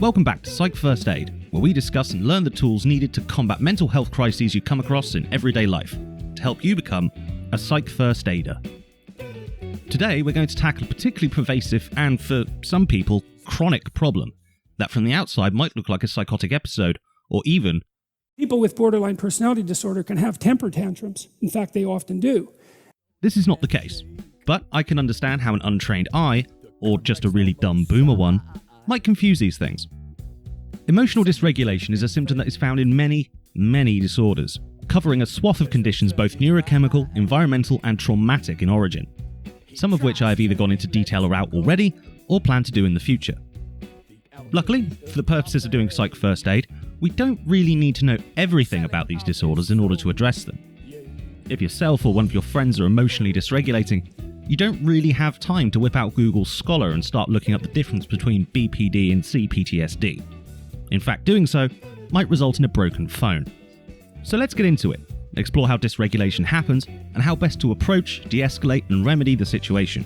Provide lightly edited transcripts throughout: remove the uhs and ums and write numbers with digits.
Welcome back to Psych First-Aid, where we discuss and learn the tools needed to combat mental health crises you come across in everyday life, to help you become a Psych First-Aider. Today we're going to tackle a particularly pervasive and, for some people, chronic problem that from the outside might look like a psychotic episode, or even people with borderline personality disorder can have temper tantrums. In fact, they often do. This is not the case, but I can understand how an untrained eye, or just a really dumb boomer one, might confuse these things. Emotional dysregulation is a symptom that is found in many disorders, covering a swath of conditions both neurochemical, environmental and traumatic in origin, some of which I have either gone into detail about already or plan to do in the future. Luckily, for the purposes of doing Psych First Aid, we don't really need to know everything about these disorders in order to address them. If yourself or one of your friends are emotionally dysregulating, you don't really have time to whip out Google Scholar and start looking up the difference between BPD and CPTSD. In fact, doing so might result in a broken phone. So let's get into it, explore how dysregulation happens and how best to approach, de-escalate and remedy the situation.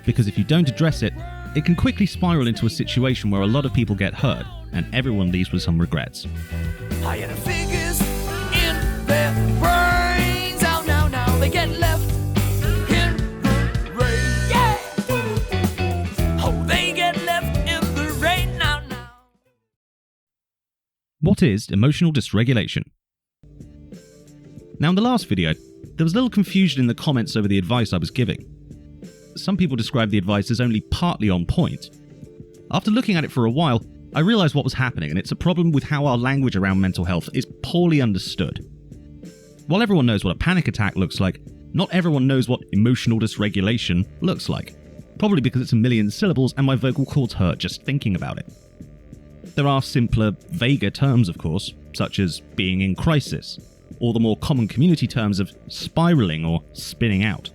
Because if you don't address it, it can quickly spiral into a situation where a lot of people get hurt and everyone leaves with some regrets. Higher the figures in their brains. Oh, now they get left in the rain. Yeah! Oh, they get left in the rain now. What is emotional dysregulation? Now, in the last video, there was a little confusion in the comments over the advice I was giving. Some people described the advice as only partly on point. After looking at it for a while, I realised what was happening, and it's a problem with how our language around mental health is poorly understood. While everyone knows what a panic attack looks like, not everyone knows what emotional dysregulation looks like. Probably because it's a million syllables and my vocal cords hurt just thinking about it. There are simpler, vaguer terms, of course, such as being in crisis, or the more common community terms of spiralling or spinning out.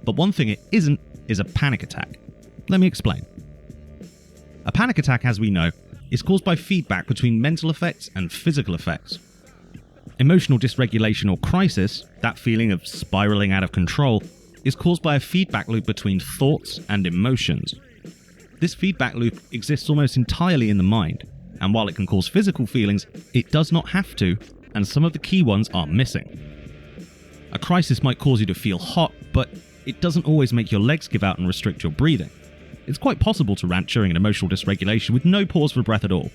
But one thing it isn't is a panic attack. Let me explain. A panic attack, as we know, is caused by feedback between mental effects and physical effects. Emotional dysregulation or crisis, that feeling of spiraling out of control, is caused by a feedback loop between thoughts and emotions. This feedback loop exists almost entirely in the mind, and while it can cause physical feelings, it does not have to, and some of the key ones are missing. A crisis might cause you to feel hot, but it doesn't always make your legs give out and restrict your breathing. It's quite possible to rant during an emotional dysregulation with no pause for breath at all,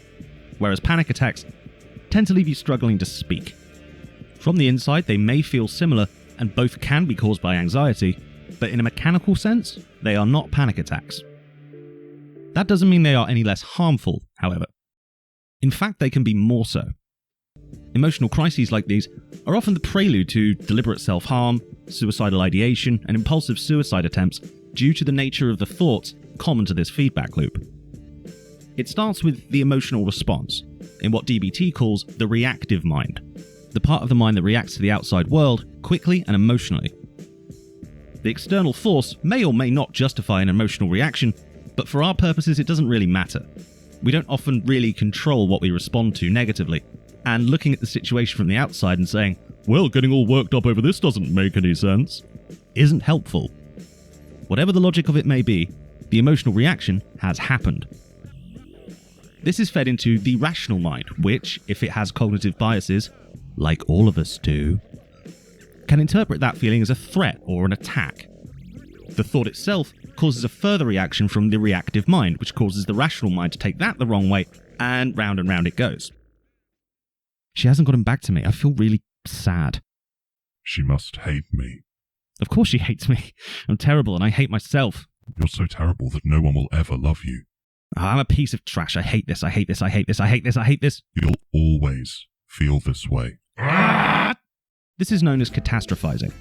whereas panic attacks tend to leave you struggling to speak. From the inside, they may feel similar, and both can be caused by anxiety, but in a mechanical sense, they are not panic attacks. That doesn't mean they are any less harmful, however. In fact, they can be more so. Emotional crises like these are often the prelude to deliberate self-harm, suicidal ideation, and impulsive suicide attempts due to the nature of the thoughts common to this feedback loop. It starts with the emotional response, in what DBT calls the reactive mind, the part of the mind that reacts to the outside world quickly and emotionally. The external force may or may not justify an emotional reaction, but for our purposes it doesn't really matter. We don't often really control what we respond to negatively, and looking at the situation from the outside and saying, well, getting all worked up over this doesn't make any sense, isn't helpful. Whatever the logic of it may be, the emotional reaction has happened. This is fed into the rational mind, which, if it has cognitive biases, like all of us do, can interpret that feeling as a threat or an attack. The thought itself causes a further reaction from the reactive mind, which causes the rational mind to take that the wrong way, and round it goes. She hasn't gotten back to me. I feel really sad. She must hate me. Of course she hates me. I'm terrible and I hate myself. You're so terrible that no one will ever love you. I'm a piece of trash. I hate this. I hate this. I hate this. I hate this. I hate this. You'll always feel this way. This is known as catastrophizing,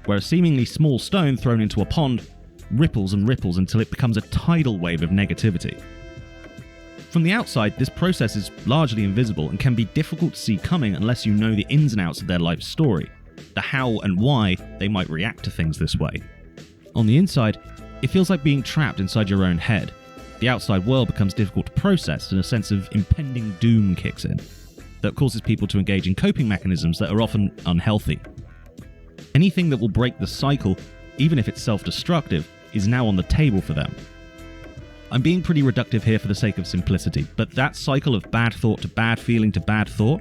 where a seemingly small stone thrown into a pond ripples and ripples until it becomes a tidal wave of negativity. From the outside, this process is largely invisible and can be difficult to see coming unless you know the ins and outs of their life story, the how and why they might react to things this way. On the inside, it feels like being trapped inside your own head. The outside world becomes difficult to process and a sense of impending doom kicks in that causes people to engage in coping mechanisms that are often unhealthy. Anything that will break the cycle, even if it's self-destructive, is now on the table for them. I'm being pretty reductive here for the sake of simplicity, but that cycle of bad thought to bad feeling to bad thought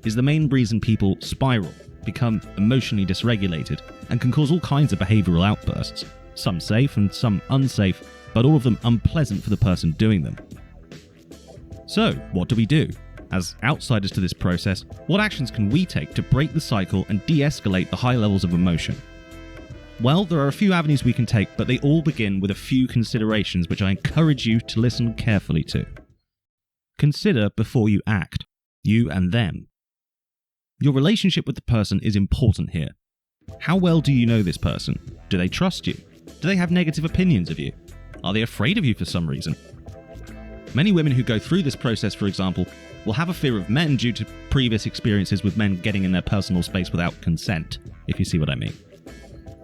is the main reason people spiral, become emotionally dysregulated, and can cause all kinds of behavioural outbursts, some safe and some unsafe, but all of them unpleasant for the person doing them. So, what do we do? As outsiders to this process, what actions can we take to break the cycle and de-escalate the high levels of emotion? Well, there are a few avenues we can take, but they all begin with a few considerations which I encourage you to listen carefully to. Consider before you act, you and them. Your relationship with the person is important here. How well do you know this person? Do they trust you? Do they have negative opinions of you? Are they afraid of you for some reason? Many women who go through this process, for example, will have a fear of men due to previous experiences with men getting in their personal space without consent, if you see what I mean.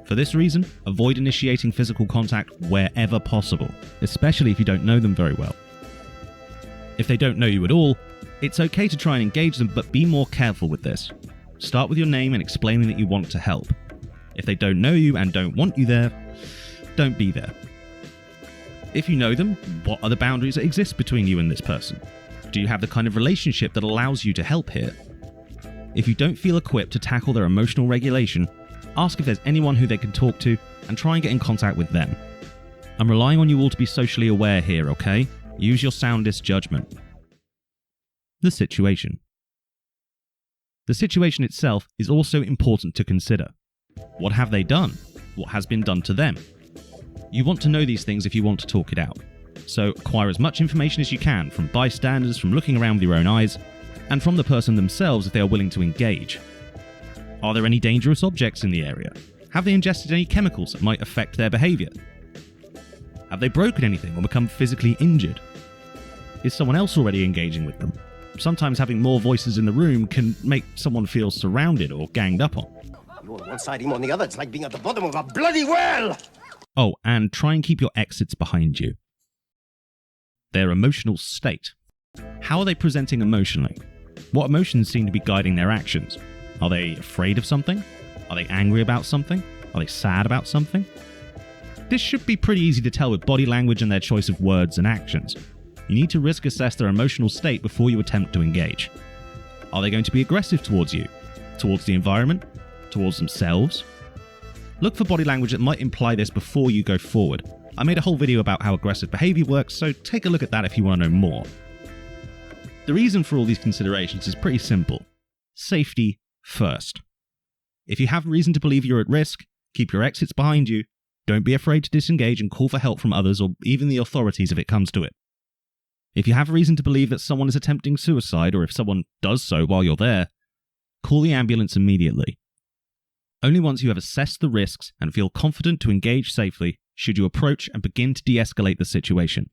For this reason, avoid initiating physical contact wherever possible, especially if you don't know them very well. If they don't know you at all, it's okay to try and engage them, but be more careful with this. Start with your name and explaining that you want to help. If they don't know you and don't want you there, don't be there. If you know them, what are the boundaries that exist between you and this person? Do you have the kind of relationship that allows you to help here? If you don't feel equipped to tackle their emotional regulation, ask if there's anyone who they can talk to and try and get in contact with them. I'm relying on you all to be socially aware here, okay? Use your soundest judgment. The situation. The situation itself is also important to consider. What have they done? What has been done to them? You want to know these things if you want to talk it out. So acquire as much information as you can from bystanders, from looking around with your own eyes, and from the person themselves if they are willing to engage. Are there any dangerous objects in the area? Have they ingested any chemicals that might affect their behaviour? Have they broken anything or become physically injured? Is someone else already engaging with them? Sometimes having more voices in the room can make someone feel surrounded or ganged up on. You on one side, him on the other. It's like being at the bottom of a bloody well! Oh, and try and keep your exits behind you. Their emotional state. How are they presenting emotionally? What emotions seem to be guiding their actions? Are they afraid of something? Are they angry about something? Are they sad about something? This should be pretty easy to tell with body language and their choice of words and actions. You need to risk assess their emotional state before you attempt to engage. Are they going to be aggressive towards you? Towards the environment? Towards themselves? Look for body language that might imply this before you go forward. I made a whole video about how aggressive behaviour works, so take a look at that if you want to know more. The reason for all these considerations is pretty simple. Safety first. If you have reason to believe you're at risk, keep your exits behind you. Don't be afraid to disengage and call for help from others or even the authorities if it comes to it. If you have reason to believe that someone is attempting suicide, or if someone does so while you're there, call the ambulance immediately. Only once you have assessed the risks and feel confident to engage safely should you approach and begin to de-escalate the situation.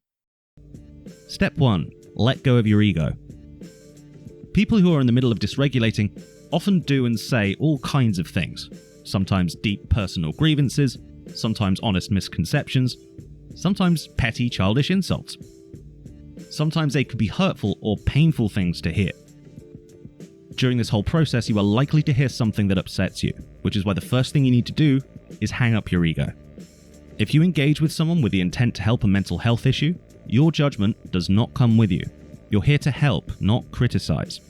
Step 1. Let go of your ego. People who are in the middle of dysregulating often do and say all kinds of things, sometimes deep personal grievances, sometimes honest misconceptions, sometimes petty childish insults. Sometimes they could be hurtful or painful things to hear. During this whole process, you are likely to hear something that upsets you, which is why the first thing you need to do is hang up your ego. If you engage with someone with the intent to help a mental health issue, your judgment does not come with you. You're here to help, not criticize.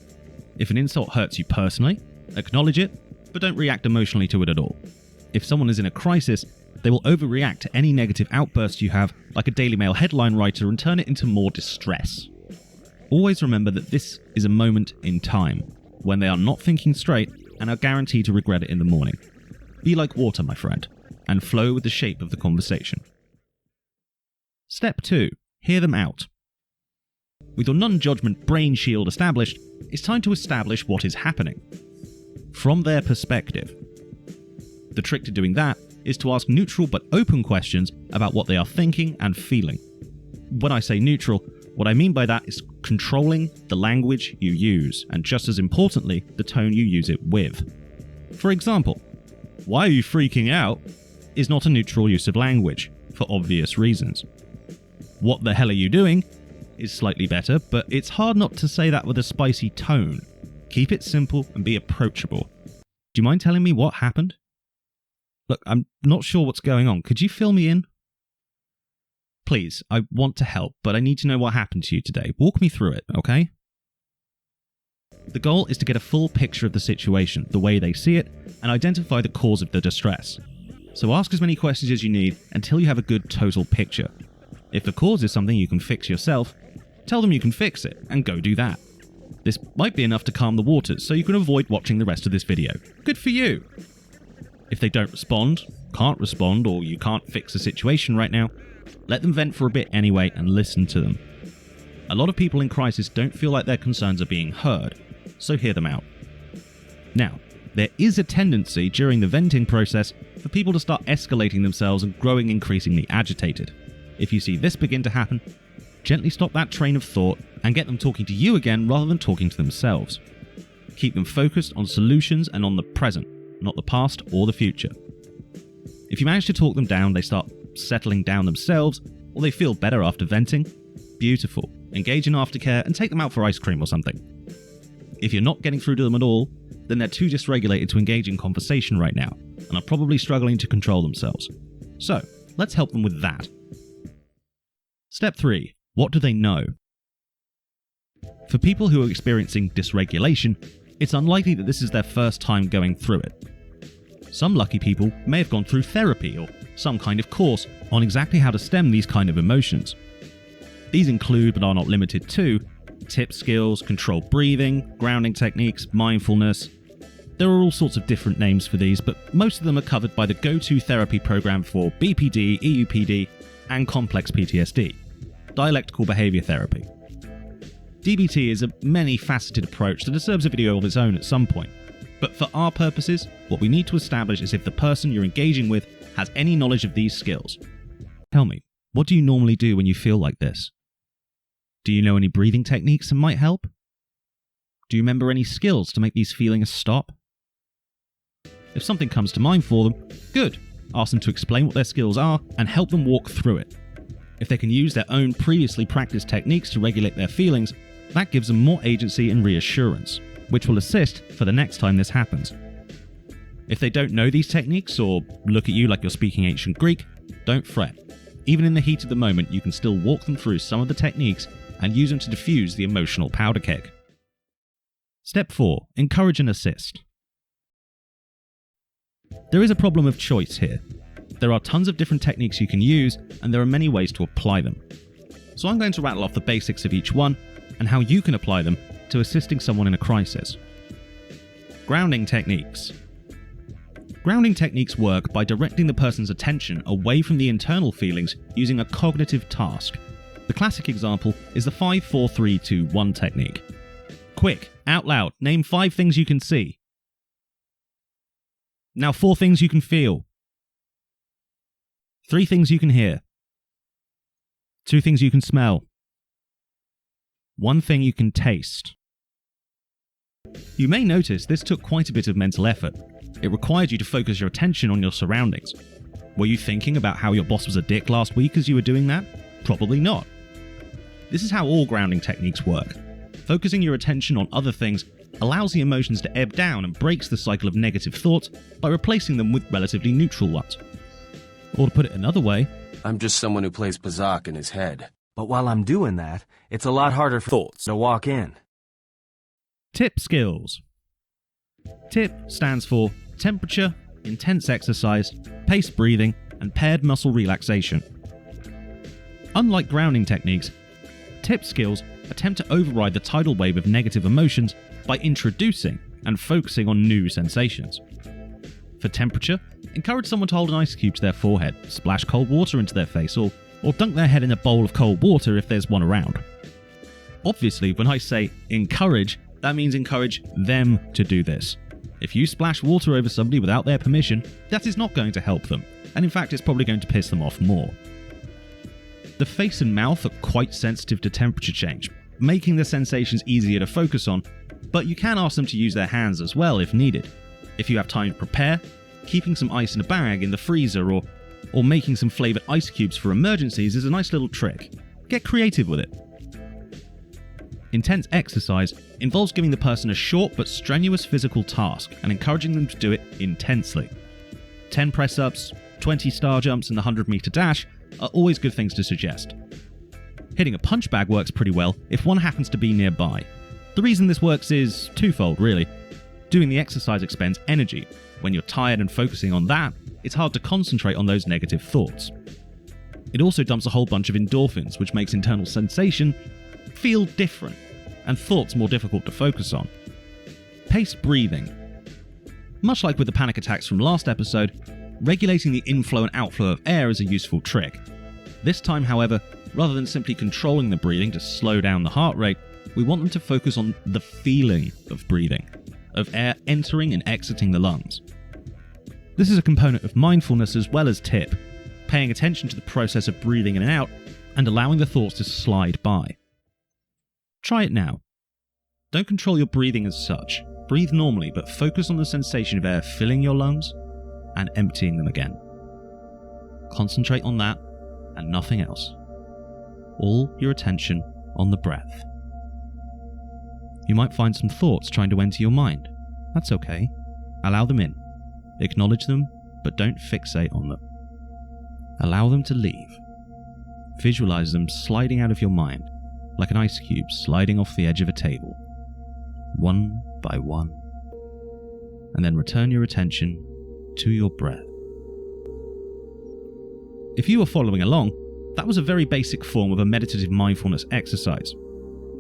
If an insult hurts you personally, acknowledge it, but don't react emotionally to it at all. If someone is in a crisis, they will overreact to any negative outburst you have, like a Daily Mail headline writer, and turn it into more distress. Always remember that this is a moment in time, when they are not thinking straight and are guaranteed to regret it in the morning. Be like water, my friend, and flow with the shape of the conversation. Step 2. Hear them out. With your non-judgment brain shield established, it's time to establish what is happening. From their perspective. The trick to doing that is to ask neutral but open questions about what they are thinking and feeling. When I say neutral, what I mean by that is controlling the language you use, and just as importantly, the tone you use it with. For example, "Why are you freaking out?" is not a neutral use of language, for obvious reasons. "What the hell are you doing?" is slightly better, but it's hard not to say that with a spicy tone. Keep it simple and be approachable. Do you mind telling me what happened? Look, I'm not sure what's going on. Could you fill me in? Please, I want to help, but I need to know what happened to you today. Walk me through it, okay? The goal is to get a full picture of the situation, the way they see it, and identify the cause of the distress. So ask as many questions as you need until you have a good total picture. If the cause is something you can fix yourself, tell them you can fix it, and go do that. This might be enough to calm the waters, so you can avoid watching the rest of this video. Good for you! If they don't respond, can't respond, or you can't fix the situation right now, let them vent for a bit anyway and listen to them. A lot of people in crisis don't feel like their concerns are being heard, so hear them out. Now, there is a tendency during the venting process for people to start escalating themselves and growing increasingly agitated. If you see this begin to happen, gently stop that train of thought and get them talking to you again rather than talking to themselves. Keep them focused on solutions and on the present, not the past or the future. If you manage to talk them down, they start settling down themselves, or they feel better after venting, beautiful. Engage in aftercare and take them out for ice cream or something. If you're not getting through to them at all, then they're too dysregulated to engage in conversation right now, and are probably struggling to control themselves. So, let's help them with that. Step 3. What do they know? For people who are experiencing dysregulation, it's unlikely that this is their first time going through it. Some lucky people may have gone through therapy or some kind of course on exactly how to stem these kind of emotions. These include, but are not limited to, tip skills, controlled breathing, grounding techniques, mindfulness. There are all sorts of different names for these, but most of them are covered by the go-to therapy program for BPD, EUPD, and complex PTSD, dialectical behavior therapy. DBT is a many-faceted approach that deserves a video of its own at some point. But for our purposes, what we need to establish is if the person you're engaging with has any knowledge of these skills. Tell me, what do you normally do when you feel like this? Do you know any breathing techniques that might help? Do you remember any skills to make these feelings stop? If something comes to mind for them, good. Ask them to explain what their skills are and help them walk through it. If they can use their own previously practiced techniques to regulate their feelings, that gives them more agency and reassurance, which will assist for the next time this happens. If they don't know these techniques or look at you like you're speaking ancient Greek, don't fret. Even in the heat of the moment, you can still walk them through some of the techniques and use them to diffuse the emotional powder keg. Step 4. Encourage and assist. There is a problem of choice here. There are tons of different techniques you can use, and there are many ways to apply them. So I'm going to rattle off the basics of each one, and how you can apply them to assisting someone in a crisis. Grounding techniques. Grounding techniques work by directing the person's attention away from the internal feelings using a cognitive task. The classic example is the 5-4-3-2-1 technique. Quick, out loud, name 5 things you can see. Now 4 things you can feel. 3 things you can hear. 2 things you can smell. 1 thing you can taste. You may notice this took quite a bit of mental effort. It required you to focus your attention on your surroundings. Were you thinking about how your boss was a dick last week as you were doing that? Probably not. This is how all grounding techniques work. Focusing your attention on other things allows the emotions to ebb down and breaks the cycle of negative thoughts by replacing them with relatively neutral ones. Or to put it another way, I'm just someone who plays Pazak in his head. But while I'm doing that, it's a lot harder for thoughts to walk in. tip skills. TIP stands for temperature, intense exercise, paced breathing, and paired muscle relaxation. Unlike grounding techniques, TIP skills attempt to override the tidal wave of negative emotions by introducing and focusing on new sensations. For temperature, encourage someone to hold an ice cube to their forehead, splash cold water into their face, or dunk their head in a bowl of cold water if there's one around. Obviously, when I say encourage, that means encourage them to do this. If you splash water over somebody without their permission, that is not going to help them, and in fact it's probably going to piss them off more. The face and mouth are quite sensitive to temperature change, making the sensations easier to focus on, but you can ask them to use their hands as well if needed. If you have time to prepare, keeping some ice in a bag in the freezer or making some flavoured ice cubes for emergencies is a nice little trick. Get creative with it. Intense exercise involves giving the person a short but strenuous physical task and encouraging them to do it intensely. 10 press-ups, 20 star jumps and the 100-metre dash are always good things to suggest. Hitting a punch bag works pretty well if one happens to be nearby. The reason this works is twofold, really. Doing the exercise expends energy. When you're tired and focusing on that, it's hard to concentrate on those negative thoughts. It also dumps a whole bunch of endorphins, which makes internal sensation feel different, and thoughts more difficult to focus on. Paced breathing. Much like with the panic attacks from last episode, regulating the inflow and outflow of air is a useful trick. This time, however, rather than simply controlling the breathing to slow down the heart rate, we want them to focus on the feeling of breathing, of air entering and exiting the lungs. This is a component of mindfulness as well as TIP, paying attention to the process of breathing in and out and allowing the thoughts to slide by. Try it now. Don't control your breathing as such. Breathe normally, but focus on the sensation of air filling your lungs and emptying them again. Concentrate on that and nothing else. All your attention on the breath. You might find some thoughts trying to enter your mind. That's okay. Allow them in. Acknowledge them, but don't fixate on them. Allow them to leave. Visualize them sliding out of your mind, like an ice cube sliding off the edge of a table, one by one. And then return your attention to your breath. If you were following along, that was a very basic form of a meditative mindfulness exercise.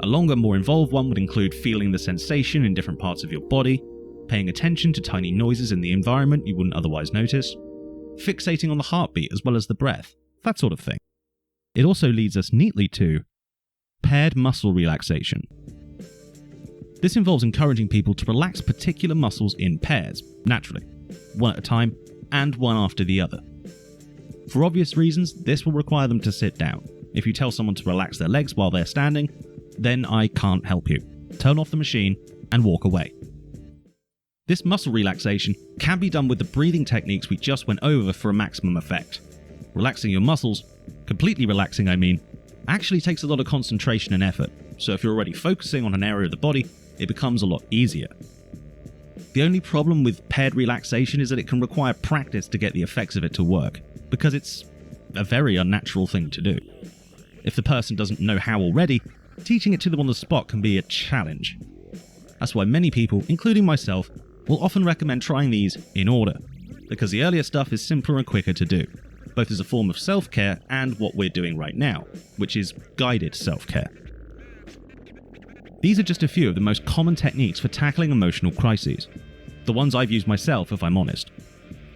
A longer, more involved one would include feeling the sensation in different parts of your body, paying attention to tiny noises in the environment you wouldn't otherwise notice, fixating on the heartbeat as well as the breath, that sort of thing. It also leads us neatly to paired muscle relaxation. This involves encouraging people to relax particular muscles in pairs, naturally, one at a time and one after the other. For obvious reasons, this will require them to sit down. If you tell someone to relax their legs while they're standing, then I can't help you. Turn off the machine and walk away. This muscle relaxation can be done with the breathing techniques we just went over for a maximum effect. Relaxing your muscles, completely relaxing I mean, actually takes a lot of concentration and effort, so if you're already focusing on an area of the body, it becomes a lot easier. The only problem with paired relaxation is that it can require practice to get the effects of it to work, because it's a very unnatural thing to do. If the person doesn't know how already, teaching it to them on the spot can be a challenge. That's why many people, including myself, will often recommend trying these in order, because the earlier stuff is simpler and quicker to do, both as a form of self-care and what we're doing right now, which is guided self-care. These are just a few of the most common techniques for tackling emotional crises, the ones I've used myself if I'm honest.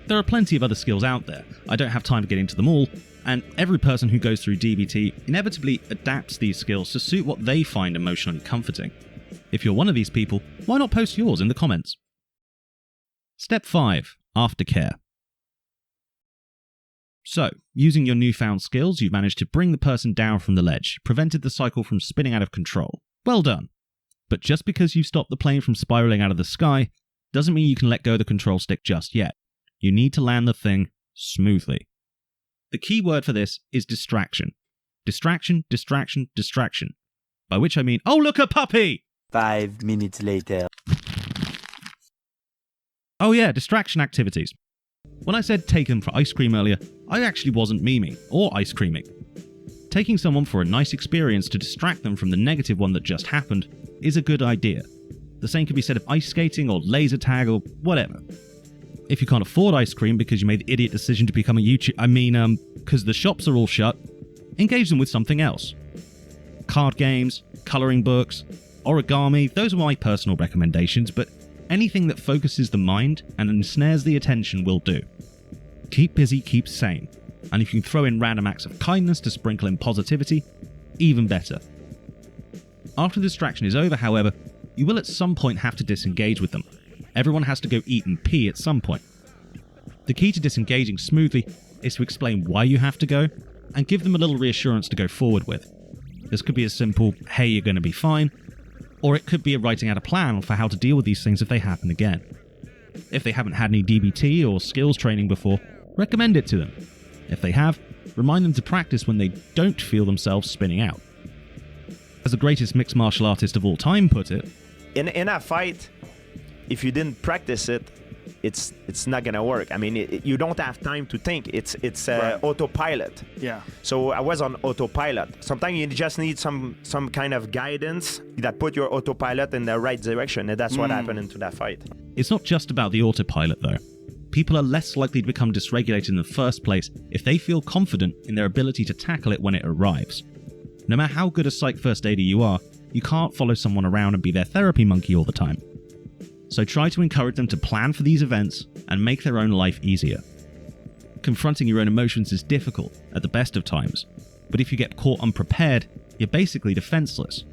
There are plenty of other skills out there, I don't have time to get into them all, and every person who goes through DBT inevitably adapts these skills to suit what they find emotionally comforting. If you're one of these people, why not post yours in the comments? Step 5. Aftercare. So, using your newfound skills, you've managed to bring the person down from the ledge, prevented the cycle from spinning out of control. Well done. But just because you've stopped the plane from spiraling out of the sky, doesn't mean you can let go of the control stick just yet. You need to land the thing smoothly. The key word for this is distraction. Distraction, distraction, distraction. By which I mean, oh look, a puppy! 5 minutes later. Oh yeah, distraction activities. When I said take them for ice cream earlier, I actually wasn't memeing or ice creaming. Taking someone for a nice experience to distract them from the negative one that just happened is a good idea. The same can be said of ice skating or laser tag or whatever. If you can't afford ice cream because you made the idiot decision to become a YouTuber, because the shops are all shut, engage them with something else. Card games, colouring books, origami, those are my personal recommendations, but anything that focuses the mind and ensnares the attention will do. Keep busy, keep sane, and if you can throw in random acts of kindness to sprinkle in positivity, even better. After the distraction is over, however, you will at some point have to disengage with them. Everyone has to go eat and pee at some point. The key to disengaging smoothly is to explain why you have to go, and give them a little reassurance to go forward with. This could be as simple, hey, you're going to be fine, or it could be writing out a plan for how to deal with these things if they happen again. If they haven't had any DBT or skills training before, recommend it to them. If they have, remind them to practice when they don't feel themselves spinning out. As the greatest mixed martial artist of all time put it, In a fight, if you didn't practice it, it's not gonna work. I mean, you don't have time to think. It's Right. autopilot. Yeah. So I was on autopilot. Sometimes you just need some kind of guidance that put your autopilot in the right direction, and that's what happened into that fight. It's not just about the autopilot, though. People are less likely to become dysregulated in the first place if they feel confident in their ability to tackle it when it arrives. No matter how good a Psych First-Aider you are, you can't follow someone around and be their therapy monkey all the time. So try to encourage them to plan for these events and make their own life easier. Confronting your own emotions is difficult at the best of times, but if you get caught unprepared, you're basically defenseless.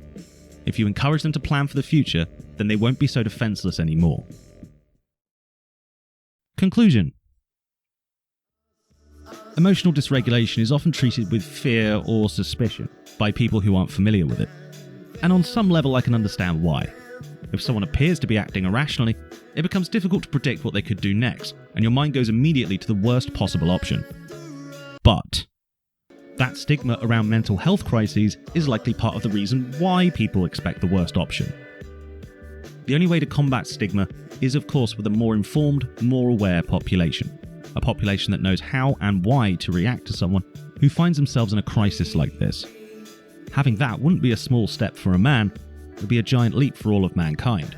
If you encourage them to plan for the future, then they won't be so defenseless anymore. Conclusion. Emotional dysregulation is often treated with fear or suspicion by people who aren't familiar with it. And on some level I can understand why. If someone appears to be acting irrationally, it becomes difficult to predict what they could do next, and your mind goes immediately to the worst possible option. But that stigma around mental health crises is likely part of the reason why people expect the worst option. The only way to combat stigma is, of course, with a more informed, more aware population. A population that knows how and why to react to someone who finds themselves in a crisis like this. Having that wouldn't be a small step for a man, it would be a giant leap for all of mankind.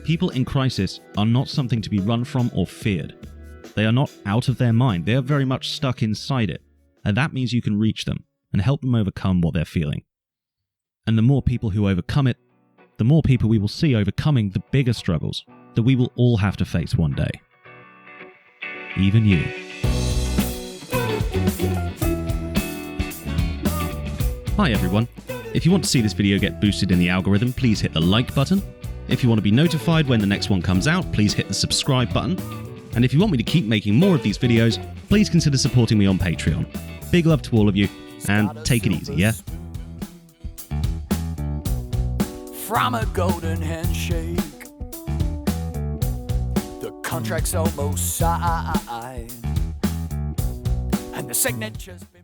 People in crisis are not something to be run from or feared. They are not out of their mind, they are very much stuck inside it, and that means you can reach them and help them overcome what they're feeling. And the more people who overcome it, the more people we will see overcoming the bigger struggles that we will all have to face one day. Even you. Hi everyone. If you want to see this video get boosted in the algorithm, please hit the like button. If you want to be notified when the next one comes out, please hit the subscribe button. And if you want me to keep making more of these videos, please consider supporting me on Patreon. Big love to all of you, and take it easy, yeah? From a golden handshake, the contract's almost signed, and the signature's been